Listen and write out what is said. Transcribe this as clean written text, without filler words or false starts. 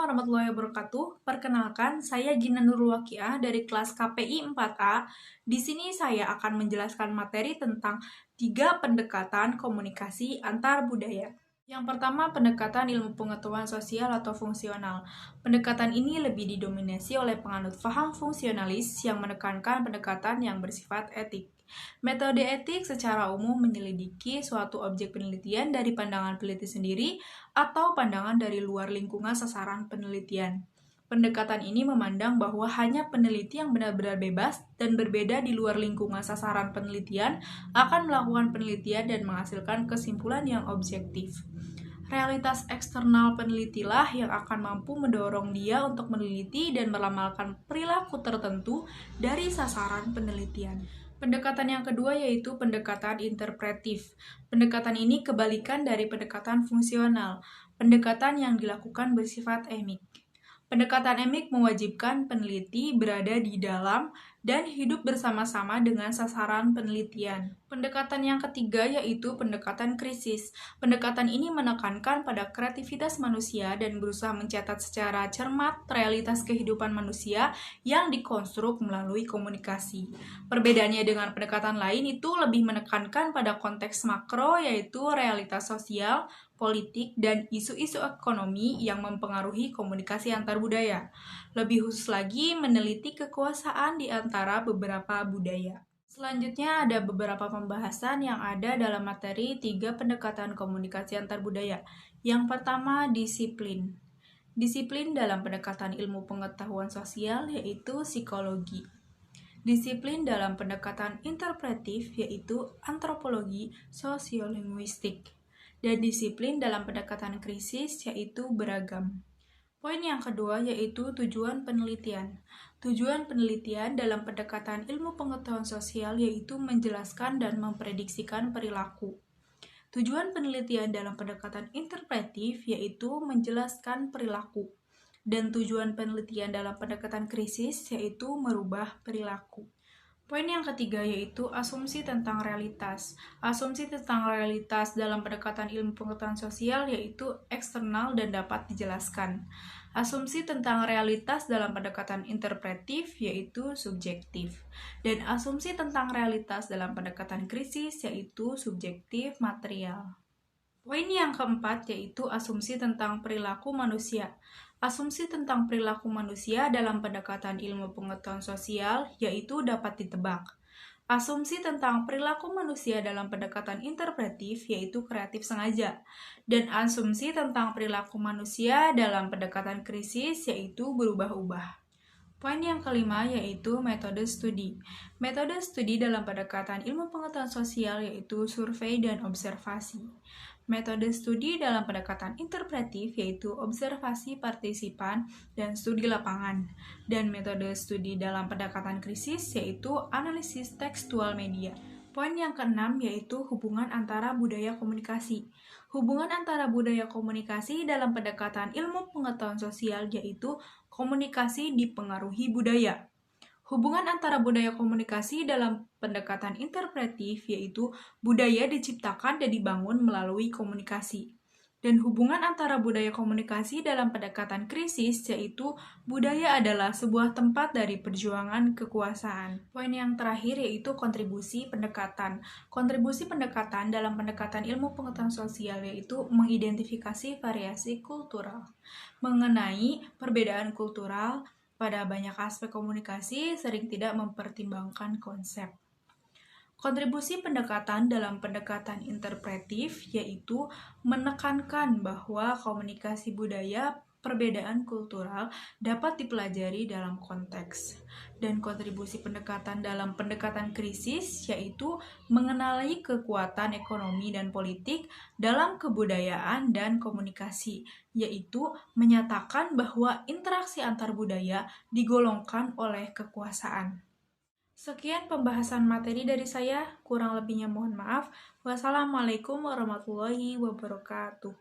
warahmatullahi wabarakatuh. Perkenalkan, saya Gina Nurul Waqiah dari kelas KPI 4A. Di sini saya akan menjelaskan materi tentang 3 pendekatan komunikasi antar budaya. Yang pertama, pendekatan ilmu pengetahuan sosial atau fungsional. Pendekatan ini lebih didominasi oleh penganut paham fungsionalis yang menekankan pendekatan yang bersifat etik. Metode etik secara umum menyelidiki suatu objek penelitian dari pandangan peneliti sendiri atau pandangan dari luar lingkungan sasaran penelitian. Pendekatan ini memandang bahwa hanya peneliti yang benar-benar bebas dan berbeda di luar lingkungan sasaran penelitian akan melakukan penelitian dan menghasilkan kesimpulan yang objektif. Realitas eksternal penelitilah yang akan mampu mendorong dia untuk meneliti dan meramalkan perilaku tertentu dari sasaran penelitian. Pendekatan yang kedua yaitu pendekatan interpretif. Pendekatan ini kebalikan dari pendekatan fungsional. Pendekatan yang dilakukan bersifat emik. Pendekatan emik mewajibkan peneliti berada di dalam dan hidup bersama-sama dengan sasaran penelitian. Pendekatan yang ketiga yaitu pendekatan krisis. Pendekatan ini menekankan pada kreativitas manusia dan berusaha mencatat secara cermat realitas kehidupan manusia yang dikonstruk melalui komunikasi. Perbedaannya dengan pendekatan lain itu lebih menekankan pada konteks makro yaitu realitas sosial, politik, dan isu-isu ekonomi yang mempengaruhi komunikasi antar budaya. Lebih khusus lagi, meneliti kekuasaan di antara beberapa budaya. Selanjutnya ada beberapa pembahasan yang ada dalam materi 3 pendekatan komunikasi antar budaya. Yang pertama, disiplin. Disiplin dalam pendekatan ilmu pengetahuan sosial yaitu psikologi. Disiplin dalam pendekatan interpretif yaitu antropologi sosiolinguistik. Dan disiplin dalam pendekatan krisis yaitu beragam. Poin yang kedua yaitu tujuan penelitian. Tujuan penelitian dalam pendekatan ilmu pengetahuan sosial yaitu menjelaskan dan memprediksikan perilaku. Tujuan penelitian dalam pendekatan interpretif yaitu menjelaskan perilaku. Dan tujuan penelitian dalam pendekatan krisis yaitu merubah perilaku. Poin yang ketiga yaitu asumsi tentang realitas. Asumsi tentang realitas dalam pendekatan ilmu pengetahuan sosial yaitu eksternal dan dapat dijelaskan. Asumsi tentang realitas dalam pendekatan interpretif yaitu subjektif. Dan asumsi tentang realitas dalam pendekatan krisis yaitu subjektif material. Poin yang keempat yaitu asumsi tentang perilaku manusia. Asumsi tentang perilaku manusia dalam pendekatan ilmu pengetahuan sosial yaitu dapat ditebak. Asumsi tentang perilaku manusia dalam pendekatan interpretif yaitu kreatif sengaja. Dan asumsi tentang perilaku manusia dalam pendekatan krisis yaitu berubah-ubah. Poin yang kelima yaitu metode studi. Metode studi dalam pendekatan ilmu pengetahuan sosial yaitu survei dan observasi. Metode studi dalam pendekatan interpretif yaitu observasi partisipan dan studi lapangan. Dan metode studi dalam pendekatan krisis yaitu analisis tekstual media. Poin yang keenam yaitu hubungan antara budaya komunikasi. Hubungan antara budaya komunikasi dalam pendekatan ilmu pengetahuan sosial yaitu komunikasi dipengaruhi budaya. Hubungan antara budaya komunikasi dalam pendekatan interpretif yaitu budaya diciptakan dan dibangun melalui komunikasi. Dan hubungan antara budaya komunikasi dalam pendekatan krisis yaitu budaya adalah sebuah tempat dari perjuangan kekuasaan. Poin yang terakhir yaitu kontribusi pendekatan. Kontribusi pendekatan dalam pendekatan ilmu pengetahuan sosial yaitu mengidentifikasi variasi kultural. Mengenai perbedaan kultural, pada banyak aspek komunikasi sering tidak mempertimbangkan konsep. Kontribusi pendekatan dalam pendekatan interpretif yaitu menekankan bahwa komunikasi budaya perbedaan kultural dapat dipelajari dalam konteks. Dan kontribusi pendekatan dalam pendekatan krisis yaitu mengenali kekuatan ekonomi dan politik dalam kebudayaan dan komunikasi, yaitu menyatakan bahwa interaksi antar budaya digolongkan oleh kekuasaan. Sekian pembahasan materi dari saya, kurang lebihnya mohon maaf. Wassalamualaikum warahmatullahi wabarakatuh.